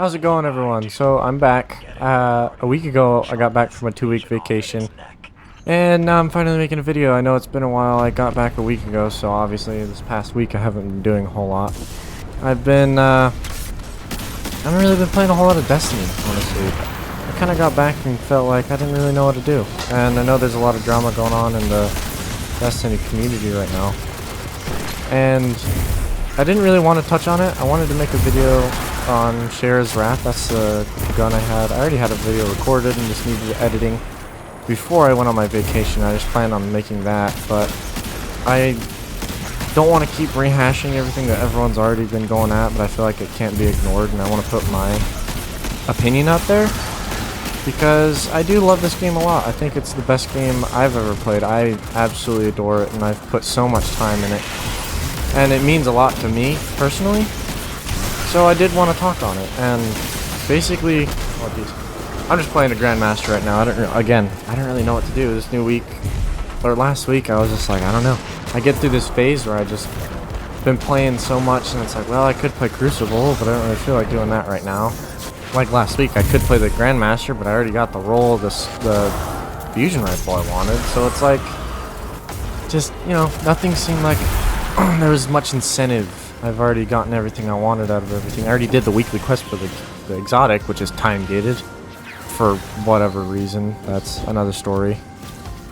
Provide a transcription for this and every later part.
How's it going, everyone? So I'm back. A week ago, I got back from a 2-week vacation, and now I'm finally making a video. I know it's been a while. I got back a week ago, so obviously this past week I haven't been doing a whole lot. I haven't really been playing a whole lot of Destiny, honestly. I kind of got back and felt like I didn't really know what to do. And I know there's a lot of drama going on in the Destiny community right now. And I didn't really want to touch on it. I wanted to make a video on Shara's Wrath. That's the gun I had. I already had a video recorded and just needed editing before I went on my vacation. I just planned on making that, but I don't want to keep rehashing everything that everyone's already been going at, but I feel like it can't be ignored, and I want to put my opinion out there because I do love this game a lot. I think it's the best game I've ever played. I absolutely adore it, and I've put so much time in it, and it means a lot to me personally. So I did want to talk on it, and basically, I'm just playing a Grandmaster right now. I don't really know what to do. This new week, or last week, I was just like, I don't know. I get through this phase where I just been playing so much, and it's like, well, I could play Crucible, but I don't really feel like doing that right now. Like last week, I could play the Grandmaster, but I already got the role, the fusion rifle I wanted. So it's like, just, nothing seemed like there was much incentive. I've already gotten everything I wanted out of everything. I already did the weekly quest for the exotic, which is time gated for whatever reason. That's another story.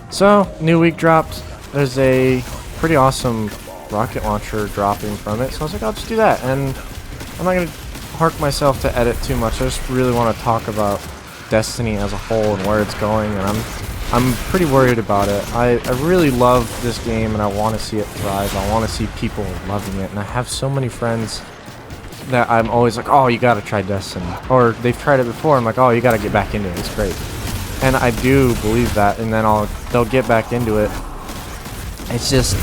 So, new week dropped. There's a pretty awesome rocket launcher dropping from it. So I was like, I'll just do that. And I'm not going to hark myself to edit too much. I just really want to talk about Destiny as a whole and where it's going. And I'm pretty worried about it. I really love this game, and I want to see it thrive. I want to see people loving it, and I have so many friends that I'm always like, oh, you gotta try Destiny, or they've tried it before. I'm like, oh, you gotta get back into it. It's great, and I do believe that. And then they'll get back into it. It's just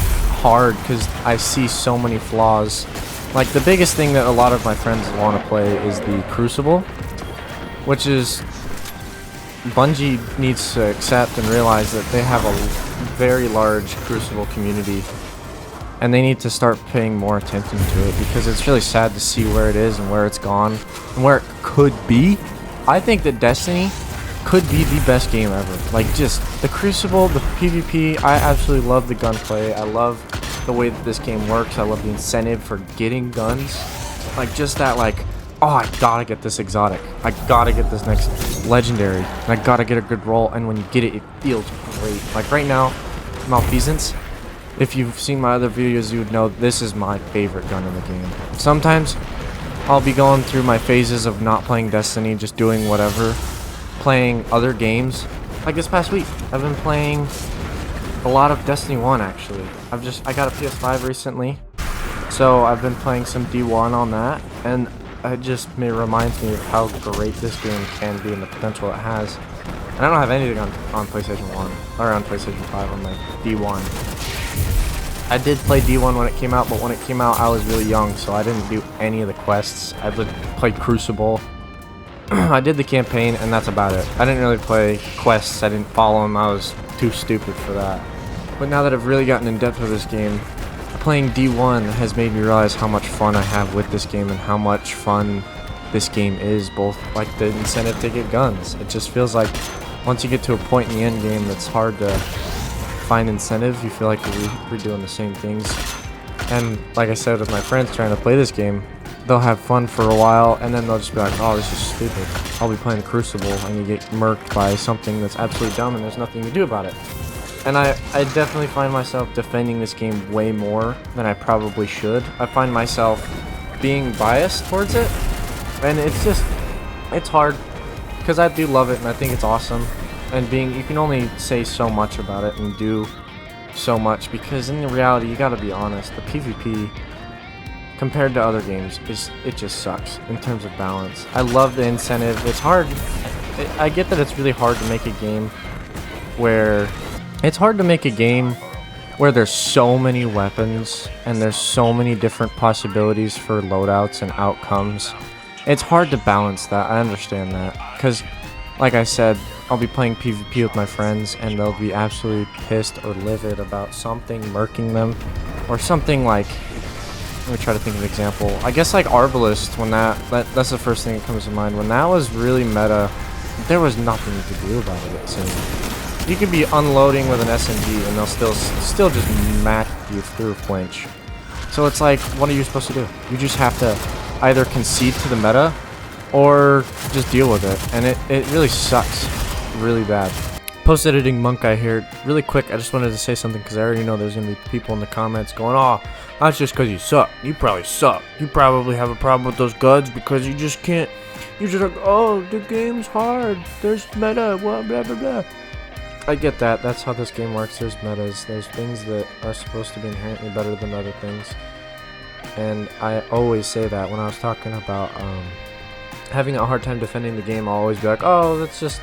hard because I see so many flaws. Like the biggest thing that a lot of my friends want to play is the Crucible, which is Bungie needs to accept and realize that they have a very large Crucible community, and they need to start paying more attention to it because it's really sad to see where it is and where it's gone and where it could be. I think that Destiny could be the best game ever. Like, just the Crucible, the PvP, I absolutely love the gunplay. I love the way that this game works. I love the incentive for getting guns. Like, just that, like, oh, I gotta get this exotic. I gotta get this next legendary. And I gotta get a good roll. And when you get it, it feels great. Like right now, Malfeasance, if you've seen my other videos, you would know this is my favorite gun in the game. Sometimes I'll be going through my phases of not playing Destiny, just doing whatever, playing other games. Like this past week, I've been playing a lot of Destiny 1 actually. I got a PS5 recently, so I've been playing some D1 on that, and it reminds me of how great this game can be and the potential it has. And I don't have anything on PlayStation 1 or on PlayStation 5 on my D1. I did play D1 when it came out, but when it came out I was really young, so I didn't do any of the quests. I played Crucible. I did the campaign, and that's about it. I didn't really play quests. I didn't follow them. I was too stupid for that. But now that I've really gotten in depth with this game, playing D1 has made me realize how much fun I have with this game and how much fun this game is, both like the incentive to get guns. It just feels like once you get to a point in the end game that's hard to find incentive, you feel like we're doing the same things. And like I said, with my friends trying to play this game, they'll have fun for a while and then they'll just be like, oh, this is stupid. I'll be playing Crucible, and you get murked by something that's absolutely dumb and there's nothing to do about it. And I definitely find myself defending this game way more than I probably should. I find myself being biased towards it, and it's hard because I do love it and I think it's awesome. And you can only say so much about it and do so much, because in reality, you gotta be honest, the PvP compared to other games it just sucks in terms of balance. I love the incentive. It's hard. I get that it's really hard to make a game where there's so many weapons and there's so many different possibilities for loadouts and outcomes. It's hard to balance that. I understand that, because like I said, I'll be playing PvP with my friends and they'll be absolutely pissed or livid about something murking them, or something like let me try to think of an example. I guess like Arbalest, when that's the first thing that comes to mind. When that was really meta, there was nothing you could do about it, it seemed. You could be unloading with an SMG and they'll still just mack you through flinch. So it's like, what are you supposed to do? You just have to either concede to the meta or just deal with it. And it really sucks really bad. Post-editing Monk Guy here. Really quick, I just wanted to say something because I already know there's going to be people in the comments going, oh, that's just because you suck. You probably suck. You probably have a problem with those guns because you just can't. You're just like, oh, the game's hard. There's meta, blah, blah, blah, blah. I get that. That's how this game works. There's metas. There's things that are supposed to be inherently better than other things. And I always say that when I was talking about having a hard time defending the game, I'll always be like, oh, that's just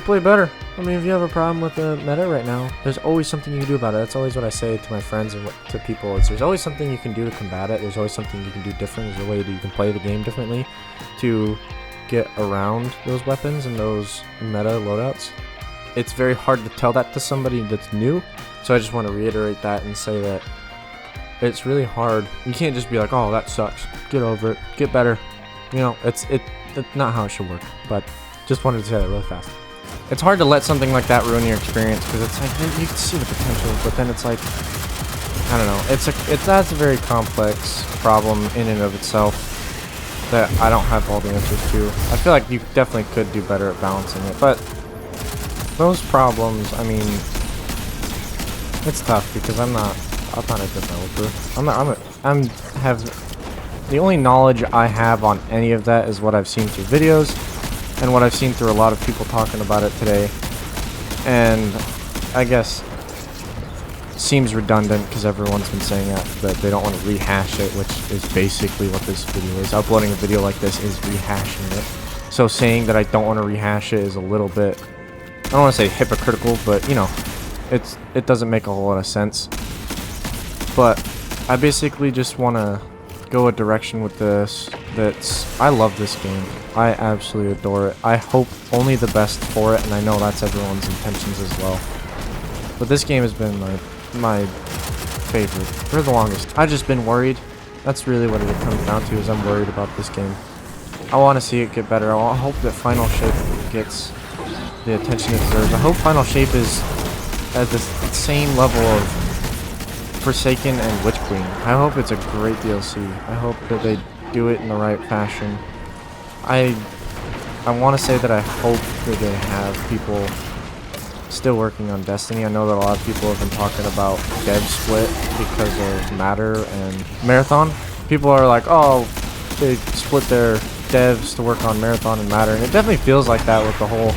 play better. I mean, if you have a problem with the meta right now, there's always something you can do about it. That's always what I say to my friends and to people. Is there's always something you can do to combat it. There's always something you can do different. There's a way that you can play the game differently to get around those weapons and those meta loadouts. It's very hard to tell that to somebody that's new. So I just want to reiterate that and say that it's really hard. You can't just be like, oh, that sucks. Get over it. Get better. You know, it's not how it should work. But just wanted to say that really fast. It's hard to let something like that ruin your experience because it's like you can see the potential, but then it's like, I don't know. That's a very complex problem in and of itself that I don't have all the answers to. I feel like you definitely could do better at balancing it, but those problems, I mean, it's tough because I'm not a developer. The only knowledge I have on any of that is what I've seen through videos. And what I've seen through a lot of people talking about it today. And I guess seems redundant because everyone's been saying that they don't want to rehash it, which is basically what this video is. Uploading a video like this is rehashing it. So saying that I don't want to rehash it is a little bit, I don't want to say hypocritical, but you know, it doesn't make a whole lot of sense. But I basically just want to go a direction with this I love this game. I absolutely adore it. I hope only the best for it, and I know that's everyone's intentions as well. But this game has been my favorite for the longest. I've just been worried. That's really what it comes down to, is I'm worried about this game. I want to see it get better. I hope that Final Shape gets the attention it deserves. I hope Final Shape is at the same level of Forsaken and Witch Queen. I hope it's a great DLC. I hope that they do it in the right fashion. I want to say that I hope that they have people still working on Destiny. I know that a lot of people have been talking about dev split because of Matter and Marathon. People are like, oh, they split their devs to work on Marathon and Matter, and it definitely feels like that with the whole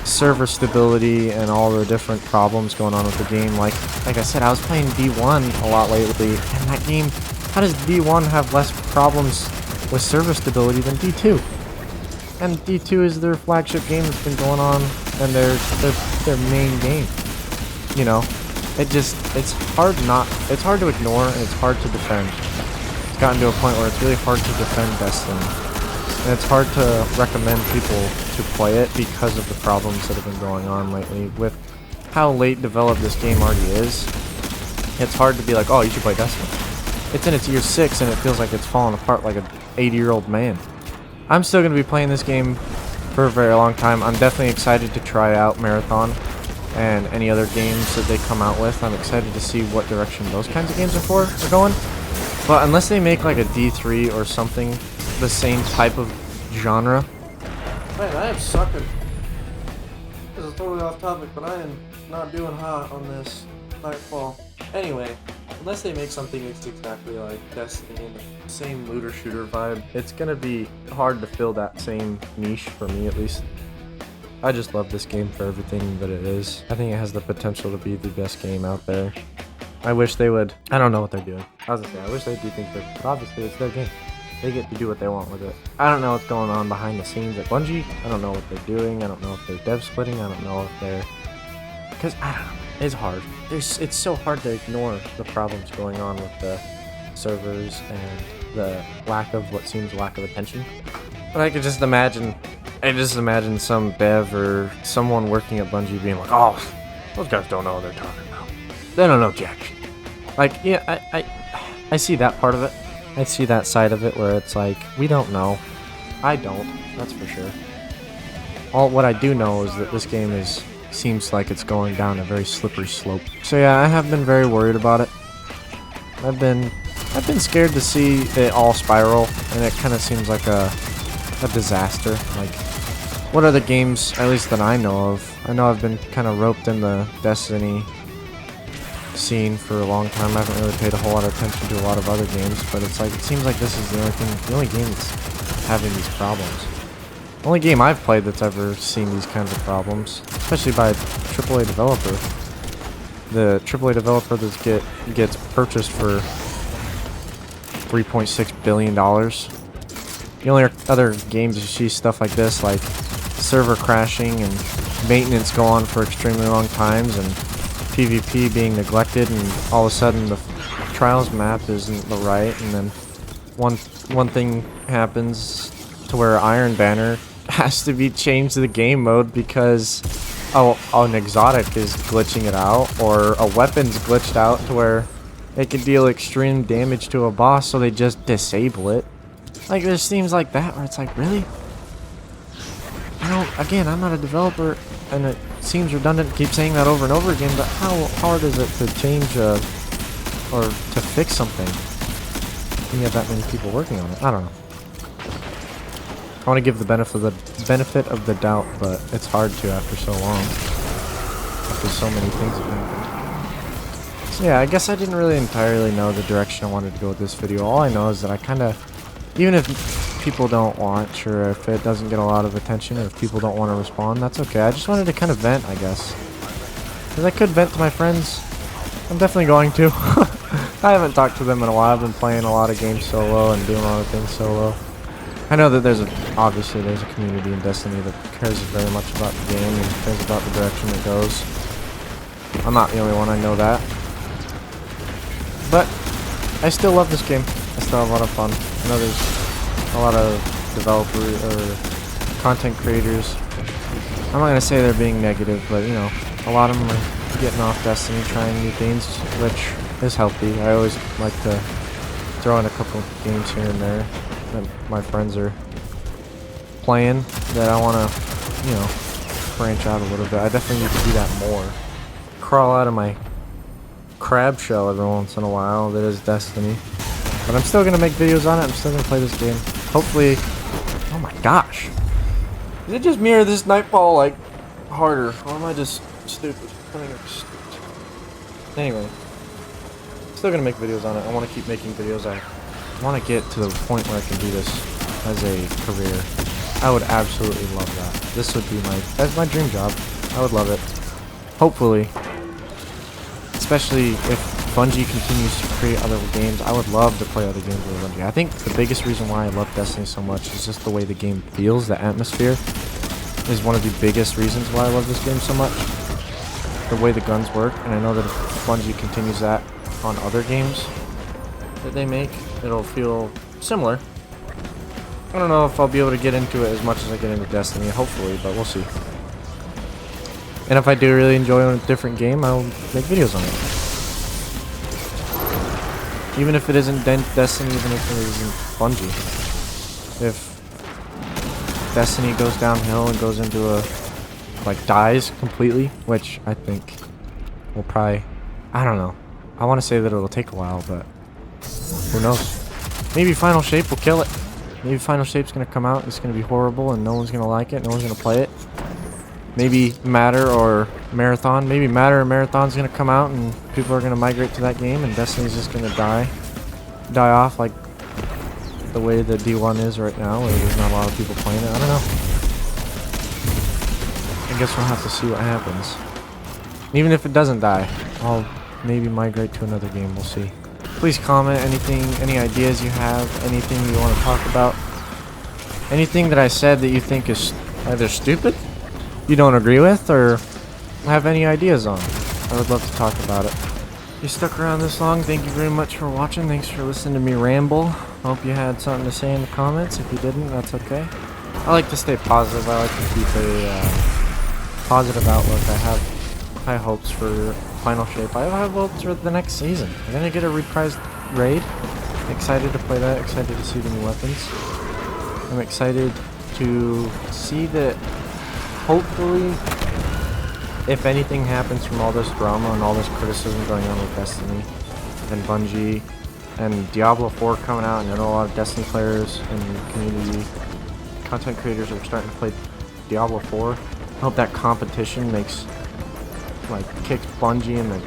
server stability and all the different problems going on with the game. Like I said, I was playing D1 a lot lately, and that game, how does D1 have less problems with server stability than D2? And D2 is their flagship game that's been going on, and their main game. You know, it's hard to ignore, and it's hard to defend. It's gotten to a point where it's really hard to defend Destiny. And it's hard to recommend people to play it because of the problems that have been going on lately. With how late developed this game already is, it's hard to be like, oh, you should play Destiny. It's in its year 6 and it feels like it's falling apart like an 80-year-old man. I'm still going to be playing this game for a very long time. I'm definitely excited to try out Marathon and any other games that they come out with. I'm excited to see what direction those kinds of games are going. But unless they make like a D3 or something, the same type of genre. Man, I am sucking. This is totally off topic, but I am not doing hot on this Nightfall. Anyway, unless they make something that's exactly like Destiny and the same looter shooter vibe, it's gonna be hard to fill that same niche for me, at least. I just love this game for everything that it is. I think it has the potential to be the best game out there. I wish they would. I don't know what they're doing. I was gonna say, I wish they do things different, but obviously it's their game. They get to do what they want with it. I don't know what's going on behind the scenes at Bungie. I don't know what they're doing. I don't know if they're dev splitting. I don't know if they're... Because, I don't know. It's hard. It's so hard to ignore the problems going on with the servers and the lack of attention. But I could just imagine... some dev or someone working at Bungie being like, oh, those guys don't know what they're talking about. They don't know jack shit. Like, yeah, I see that part of it. I see that side of it where it's like, we don't know. I don't, that's for sure. What I do know is that this game seems like it's going down a very slippery slope. So yeah, I have been very worried about it. I've been scared to see it all spiral, and it kind of seems like a disaster. Like, what other games, at least that I know of? I know I've been kind of roped in the Destiny scene for a long time. I haven't really paid a whole lot of attention to a lot of other games, but it's like, it seems like this is the only game that's having these problems. The only game I've played that's ever seen these kinds of problems, especially by a AAA developer. The AAA developer that gets purchased for $3.6 billion. The only other games you see stuff like this, like server crashing and maintenance go on for extremely long times, and PvP being neglected, and all of a sudden the Trials map isn't the right, and then one thing happens to where Iron Banner has to be changed to the game mode because an exotic is glitching it out, or a weapon's glitched out to where it can deal extreme damage to a boss, so they just disable it. Like, there's themes like that where it's like, really? Again, I'm not a developer, and it seems redundant to keep saying that over and over again, but how hard is it to change or to fix something when you have that many people working on it? I don't know. I want to give the benefit of the doubt, but it's hard to after so long. After so many things have happened. So yeah, I guess I didn't really entirely know the direction I wanted to go with this video. All I know is that I kind of, even if people don't watch, or if it doesn't get a lot of attention, or if people don't want to respond, that's okay. I just wanted to kind of vent, I guess. Because I could vent to my friends. I'm definitely going to. I haven't talked to them in a while. I've been playing a lot of games solo and doing a lot of things solo. I know that obviously there's a community in Destiny that cares very much about the game and cares about the direction it goes. I'm not the only one, I know that. But I still love this game. I still have a lot of fun. I know there's a lot of developers or content creators. I'm not going to say they're being negative, but you know, a lot of them are getting off Destiny, trying new things, which is healthy. I always like to throw in a couple games here and there that my friends are playing that I want to, you know, branch out a little bit. I definitely need to do that more. Crawl out of my crab shell every once in a while that is Destiny. But I'm still going to make videos on it. I'm still going to play this game. Hopefully... Oh my gosh. Is it just me or this Nightfall, like, harder? Or am I just stupid? Anyway. Still going to make videos on it. I want to keep making videos. I want to get to the point where I can do this as a career. I would absolutely love that. This would be that's my dream job. I would love it. Hopefully. Especially if Bungie continues to create other games. I would love to play other games with Bungie. I think the biggest reason why I love Destiny so much is just the way the game feels. The atmosphere is one of the biggest reasons why I love this game so much. The way the guns work. And I know that if Bungie continues that on other games that they make, it'll feel similar. I don't know if I'll be able to get into it as much as I get into Destiny, hopefully, but we'll see. And if I do really enjoy a different game, I'll make videos on it. Even if it isn't Destiny, even if it isn't Bungie. If Destiny goes downhill and goes into dies completely, which I think will probably, I don't know. I want to say that it'll take a while, but who knows? Maybe Final Shape will kill it. Maybe Final Shape's going to come out, it's going to be horrible, and no one's going to like it, no one's going to play it. Maybe Matter or Marathon. Maybe Matter or Marathon's going to come out, and people are going to migrate to that game, and Destiny's just going to die off like the way the D1 is right now, where there's not a lot of people playing it. I don't know. I guess we'll have to see what happens. Even if it doesn't die, I'll maybe migrate to another game. We'll see. Please comment anything, any ideas you have, anything you want to talk about. Anything that I said that you think is either stupid, you don't agree with, or have any ideas on. I would love to talk about it. If you stuck around this long, thank you very much for watching. Thanks for listening to me ramble. Hope you had something to say in the comments. If you didn't, that's okay. I like to stay positive. I like to keep a positive outlook. I have high hopes for Final Shape. I have hopes for the next season. We're gonna get a reprised raid. Excited to play that, excited to see the new weapons. I'm excited to see that hopefully, if anything happens from all this drama and all this criticism going on with Destiny and Bungie and Diablo 4 coming out, and I know a lot of Destiny players and community content creators are starting to play Diablo 4. I hope that competition kicks Bungie in the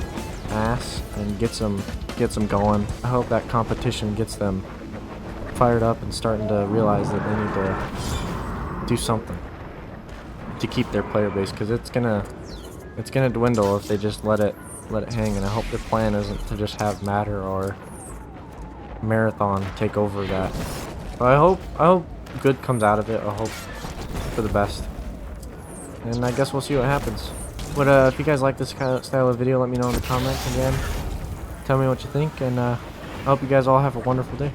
ass and gets them going. I hope that competition gets them fired up and starting to realize that they need to do something to keep their player base, because it's gonna dwindle if they just let it hang. And I hope their plan isn't to just have Matter or Marathon take over that. But I hope good comes out of it. I hope for the best. And I guess we'll see what happens. But if you guys like this kind of style of video, let me know in the comments again. Tell me what you think, and I hope you guys all have a wonderful day.